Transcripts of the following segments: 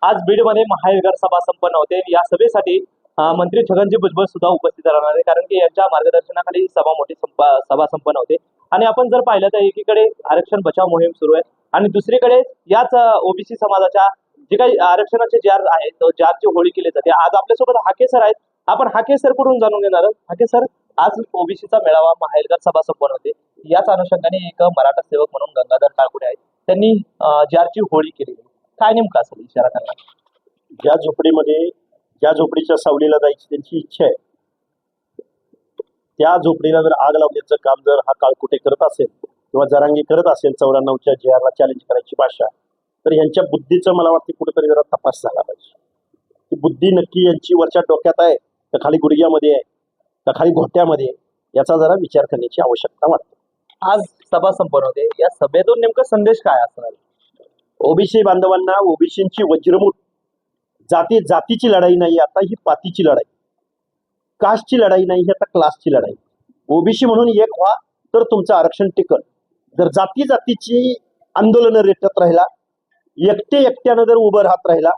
आज बीडमध्ये महाविकास सभा संपन्न होते। या सभेसाठी मंत्री छगनजी भुजबळ सुद्धा उपस्थित राहणार आहे, कारण की यांच्या मार्गदर्शनाखाली ही सभा मोठी सभा संपन्न होते। आणि आपण जर पाहिलं तर एकीकडे आरक्षण बचाव मोहीम सुरू आहे आणि दुसरीकडे याच ओबीसी समाजाच्या जे काही आरक्षणाचे जार आहेत तो जारची होळी केली जाते। आज आपल्यासोबत हाके सर आहेत, आपण हाके सर कडून जाणून घेणार आहोत। हाके सर, आज ओबीसीचा मेळावा महाविकास सभा संपन्न होते, याच अनुषंगाने एक मराठा सेवक म्हणून गंगाधर काळकुटे आहेत, त्यांनी जारची होळी केली, काय नेमका असेल इशारा करणार? ज्या झोपडीमध्ये ज्या झोपडीच्या सावलीला जायची त्यांची इच्छा आहे, त्या झोपडीला जर आग लावण्याचं काम जर हा काळकुटे करत असेल किंवा जरांगी करत असेल 94च्या JR ला चॅलेंज करायची भाषा, तर यांच्या बुद्धीचं मला वाटतं कुठेतरी जरा तपास झाला पाहिजे। ती बुद्धी नक्की यांची वरच्या डोक्यात आहे तर खाली गुडघ्यामध्ये आहे तर खाली घोट्यामध्ये, याचा जरा विचार करण्याची आवश्यकता वाटते। आज सभा संपन्न होते, या सभेतून नेमका संदेश काय असणार? ओबीसी बांधवांना ओबीसींची वज्रमूठ, जातीची लढाई नाही, आता ही पातीची लढाई, कास्टची लढाई नाही, ही आता क्लासची लढाई। ओबीसी म्हणून एक व्हा तर तुमचं आरक्षण टिकल। जर जातीची आंदोलनं रेटत राहिला, एकट्यानं जर उभं राहत राहिला,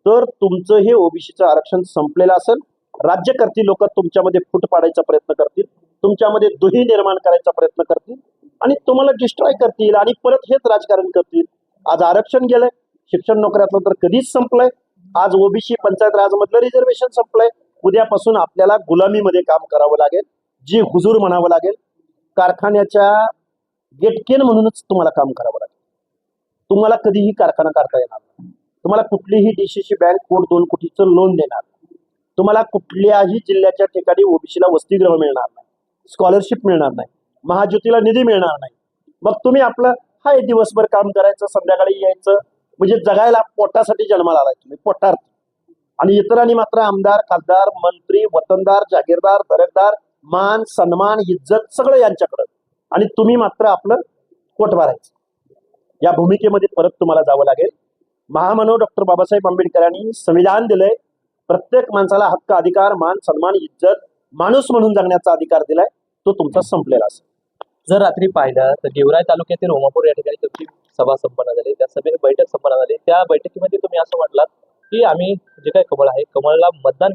तर तुमचं हे ओबीसीचं आरक्षण संपलेलं असेल। राज्यकर्ती लोक तुमच्यामध्ये फूट पाडायचा प्रयत्न करतील, तुमच्यामध्ये दुही निर्माण करायचा प्रयत्न करतील आणि तुम्हाला डिस्ट्रॉय करतील आणि परत हेच राजकारण करतील। आज आरक्षण गेलंय, शिक्षण नोकऱ्यातलं तर कधीच संपलंय। आज ओबीसी पंचायत राजमधलं रिझर्वेशन संपलंय। उद्यापासून आपल्याला गुलामीमध्ये काम करावं लागेल, जी हुजूर म्हणावं लागेल, कारखान्याच्या गेटकेन म्हणूनच तुम्हाला काम करावं लागेल। तुम्हाला कधीही कारखाना काढता येणार नाही, तुम्हाला कुठलीही डीसीसी बँक कोट 2 कोटीचं लोन देणार नाही, तुम्हाला कुठल्याही जिल्ह्याच्या ठिकाणी ओबीसीला वसतिगृह मिळणार नाही, स्कॉलरशिप मिळणार नाही, महाज्योतीला निधी मिळणार नाही। मग तुम्ही आपलं हाय दिवसभर काम करायचं, संध्याकाळी यायचं, म्हणजे जगायला पोटासाठी जन्माला आलाय तुम्ही, पोटार्थ। आणि इतरांनी मात्र आमदार, खासदार, मंत्री, वतनदार, जागीरदार, दरेकदार, मान सन्मान इज्जत सगळं यांच्याकडं, आणि तुम्ही मात्र आपलं पोट भरायचं। या भूमिकेमध्ये परत तुम्हाला जावं लागेल। महामानव डॉक्टर बाबासाहेब आंबेडकरांनी संविधान दिलंय, प्रत्येक माणसाला हक्क, अधिकार, मान सन्मान, इज्जत, माणूस म्हणून जगण्याचा अधिकार दिलाय, तो तुमचा संपलेला असेल। जर रात्री पाहिलं तर गेवराई तालुक्यातील ओमापूर या ठिकाणी तुमची सभा संपन्न झाली, त्या सभेत बैठक संपन्न झाली। त्या बैठकीमध्ये तुम्ही असं म्हटलात की आम्ही जे काही कमळ आहे, कमळला मतदान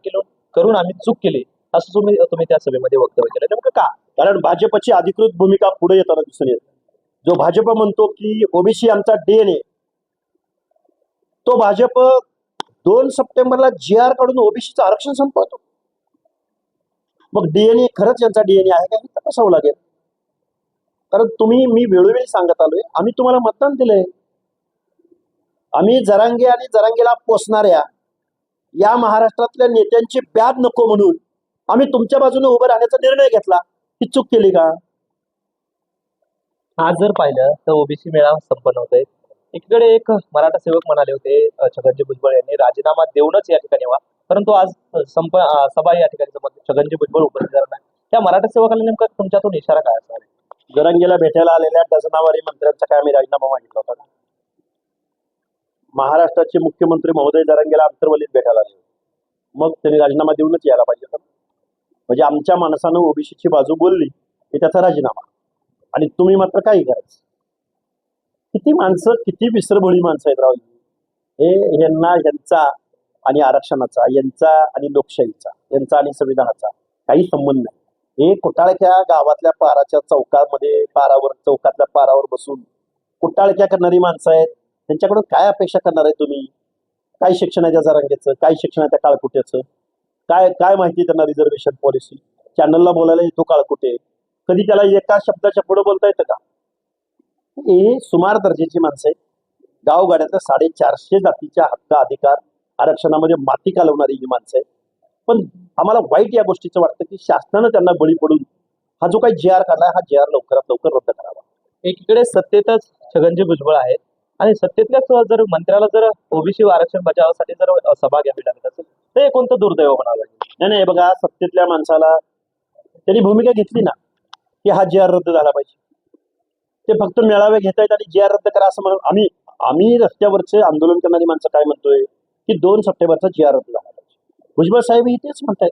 करून आम्ही चूक केली, असं तुम्ही त्या सभेमध्ये वक्तव्य केलं, नेमकं का? कारण भाजपची अधिकृत भूमिका पुढे येताना दिसून येते। जो भाजप म्हणतो की ओबीसी आमचा DNA, तो भाजप 2 सप्टेंबरला JR काढून ओबीसीचं आरक्षण संपवतो। मग DNA खरंच यांचा DNA आहे का हे तपासावं लागेल। कारण मी वेळोवेळी सांगत आलोय, आम्ही तुम्हाला मतदान दिलंय, आम्ही जरांगे आणि जरांगेला पोसणाऱ्या या महाराष्ट्रातल्या नेत्यांची ब्याद नको म्हणून आम्ही तुमच्या बाजूने उभं राहण्याचा निर्णय घेतला। ही चूक केली का? आज जर पाहिलं तर ओबीसी मेळावा संपन्न होतोय, एकीकडे एक मराठा सेवक म्हणाले होते छगनजी भुजबळ यांनी राजीनामा देऊनच या ठिकाणी व्हा, परंतु आज सभा या ठिकाणी छगनजी भुजबळ उपस्थित राहणार, त्या मराठा सेवकाला नेमका तुमच्यातून इशारा काय असणार आहे? जरांगेला भेटायला आलेल्या डझनावारी मंत्र्यांचा काय आम्ही राजीनामा मागितला होता का? महाराष्ट्राचे मुख्यमंत्री महोदय जरांगेला अंतर्वलीत भेटायला आले, मग त्यांनी राजीनामा देऊनच यायला पाहिजे होता। म्हणजे आमच्या माणसानं ओबीसीची बाजू बोलली की त्याचा राजीनामा, आणि तुम्ही मात्र काही करायचं। किती माणसं, किती विसरभोळी माणसं आहेत राव हे। यांना यांचा आणि आरक्षणाचा, यांचा आणि लोकशाहीचा, यांचा आणि संविधानाचा काही संबंध नाही। हे कुटाळक्या गावातल्या पाराच्या चौकामध्ये चौकातल्या पारावर बसून कुटाळक्या करणारी माणसं आहेत। त्यांच्याकडून काय अपेक्षा करणार आहे तुम्ही? काय शिक्षण आहे त्या जरांगेचं, काय शिक्षण आहे त्या काळकुट्याचं, काय माहिती त्यांना रिझर्वेशन पॉलिसी? चॅनलला बोलायला येतो काळकुटे, कधी त्याला एका शब्दाच्या पुढे बोलता येतं का? हे सुमार दर्जाची माणसं आहेत, गावगाड्यातल्या 450 जातीच्या हक्क, अधिकार, आरक्षणामध्ये माती कालवणारी ही माणसं आहेत। पण आम्हाला वाईट या गोष्टीचं वाटतं की शासनानं त्यांना बळी पडून हा जो काही JR काढलाय, हा JR लवकरात लवकर रद्द करावा। एकीकडे सत्तेतच छगनजी भुजबळ आहेत आणि सत्तेतल्याच जर मंत्र्याला जर ओबीसी आरक्षण बचावासाठी जर सभा घ्यावी लागत असेल तर हे कोणतं दुर्दैव म्हणावं लागेल? नाही, बघा, सत्तेतल्या माणसाला त्यांनी भूमिका घेतली ना की हा JR रद्द झाला पाहिजे, ते फक्त मेळावे घेतायत आणि JR रद्द करा असं म्हणून आम्ही रस्त्यावरचे आंदोलन करणारी माणसं काय म्हणतोय की 2 सप्टेंबरचा JR रद्द झाला पाहिजे। भुजबळ साहेब ही तेच म्हणतायत।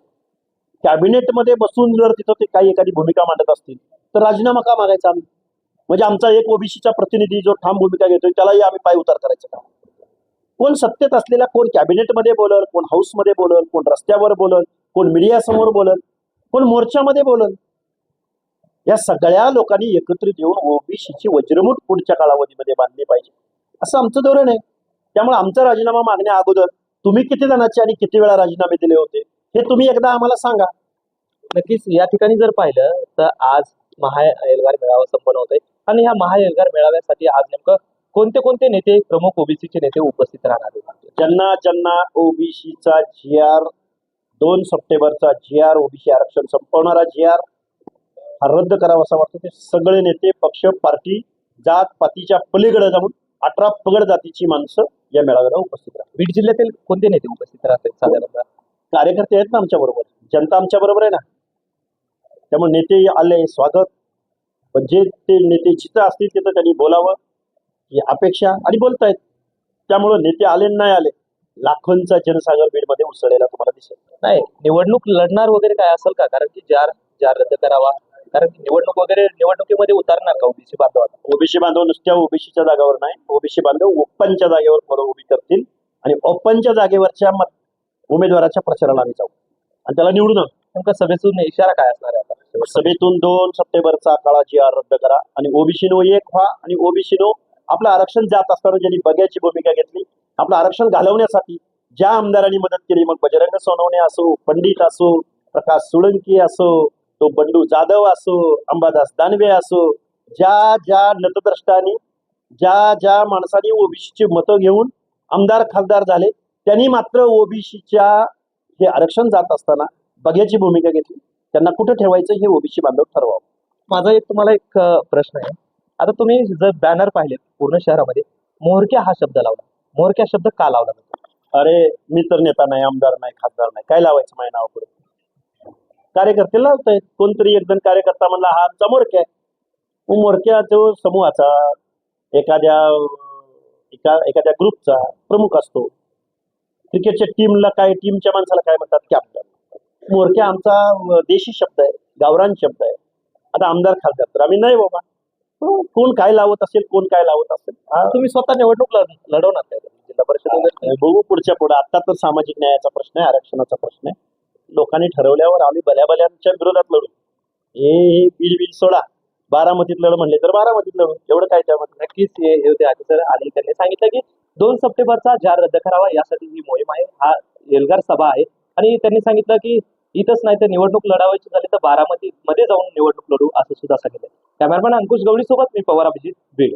कॅबिनेटमध्ये बसून जर तिथं ते काही एखादी भूमिका मांडत असतील तर राजीनामा का मागायचा आम्ही? म्हणजे आमचा एक ओबीसीचा प्रतिनिधी जो ठाम भूमिका घेतोय त्यालाही आम्ही पाय उतार करायचं का? कोण सत्तेत असलेला, कोण कॅबिनेटमध्ये बोलल, कोण हाऊसमध्ये बोलल, कोण रस्त्यावर बोलल, कोण मीडियासमोर बोलल, कोण मोर्चामध्ये बोलल. या सगळ्या लोकांनी एकत्रित येऊन ओबीसीची वज्रमूठ पुढच्या कालावधीमध्ये बांधली पाहिजे, असं आमचं धोरण आहे. त्यामुळे आमचा राजीनामा मागण्या अगोदर तुम्ही किती जणांचे आणि किती वेळा राजीनामे दिले होते हे तुम्ही एकदा आम्हाला सांगा. नक्कीच या ठिकाणी जर पाहिलं तर आज महाएल्गार मेळावा संपन्न होतोय आणि ह्या महाएल्गार मेळाव्यासाठी आज नेमकं कोणते कोणते नेते, प्रमुख ओबीसीचे नेते उपस्थित राहणार आहेत? ज्यांना ओबीसीचा GR 2 सप्टेंबरचा GR, ओबीसी आरक्षण संपवणारा GR हा रद्द करावा असा वाटतो, ते सगळे नेते, पक्ष, पार्टी, जात पातीच्या पलीकडे जाऊन 18 पगड जातीची माणसं या मेळाव्याला उपस्थित राहतात. बीड जिल्ह्यातील कोणते नेते उपस्थित राहतात साधारणतः? कार्यकर्ते आहेत ना आमच्या बरोबर, जनता आमच्या बरोबर आहे ना. त्यामुळे नेते आले स्वागत, पण जे ते नेते जिथं असतील तिथं त्यांनी बोलावं ही अपेक्षा, आणि बोलतायत. त्यामुळं नेते आले नाही आले, लाखोंचा जनसागर बीडमध्ये उसळलेला तुम्हाला दिसेल. नाही, निवडणूक लढणार वगैरे काय असेल का? कारण की जार रद्द करावा, कारण की निवडणुकीमध्ये उतारणार का ओबीसी बांधवांना? ओबीसी बांधव नुसत्या ओबीसीच्या जागावर नाही, ओबीसी बांधव ओपनच्या जागेवर परत उभी करतील आणि ओपनच्या जागेवरच्या उमेदवाराच्या प्रचाराला आम्ही जाऊ आणि त्याला निवडून आणू. नेमका सभेतून इशारा काय असणार आहे आता? सभेतून 2 सप्टेंबरचा काळा GR रद्द करा आणि ओबीसीनो एक व्हा आणि ओबीसीनो आपलं आरक्षण जात असताना ज्यांनी बघ्याची भूमिका घेतली, आपलं आरक्षण घालवण्यासाठी ज्या आमदारांनी मदत केली, मग बजरंग सोनवणे असो, पंडित असो, प्रकाश सोळंकी असो, तो बंडू जाधव असो, अंबादास दानवे असो, ज्या नतद्रष्टांनी ज्या माणसांनी ओबीसीची मतं घेऊन आमदार खासदार झाले, त्यांनी मात्र ओबीसीच्या हे आरक्षण जात असताना बघ्याची भूमिका घेतली. त्यांना कुठं ठेवायचं हे ओबीसी बांधव ठरवावं. माझा तुम्हाला एक प्रश्न आहे. आता तुम्ही जर बॅनर पाहिले पूर्ण शहरामध्ये मोहरक्या हा शब्द लावला, मोहरक्या शब्द का लावला जातो? अरे मी तर नेता नाही, आमदार नाही, खासदार नाही, काय लावायचं माझ्या नावापुढे? कार्यकर्ते लावतायत. कोणतरी एक जण कार्यकर्ता म्हणला हा आमचा मोरक्या आहे. मग मोरक्या जो समूहाचा एखाद्या ग्रुपचा प्रमुख असतो. क्रिकेटच्या टीमला काय, टीमच्या माणसाला काय म्हणतात? कॅप्टन. मोरक्या आमचा देशी शब्द आहे, गावरान शब्द आहे. आता आमदार खासदार तर आम्ही नाही बाबा. कोण काय लावत असेल, कोण काय लावत असेल. तुम्ही स्वतः निवडणूक लढवणार काय जिल्हा परिषद वगैरे? बघू पुढच्या पुढे. आता तर सामाजिक न्यायाचा प्रश्न आहे, आरक्षणाचा प्रश्न आहे. लोकांनी ठरवल्यावर आम्ही भल्याभल्यांच्या विरोधात लढू. हे बिल सोडा, बारामतीत लढ म्हणले तर बारामतीत लढू, एवढं काय त्यामध्ये. नक्कीच हे होते आधी सर, आणि त्यांनी सांगितलं की 2 सप्टेंबरचा जार रद्द करावा यासाठी ही मोहीम आहे, हा एल्गार सभा आहे. आणि त्यांनी सांगितलं की इथंच नाही तर निवडणूक लढावायची झाली तर बारामती मध्ये जाऊन निवडणूक लढू असं सुद्धा सांगितलं. कॅमेरामॅन अंकुश गवळी सोबत मी पवार अभिजित, बीड.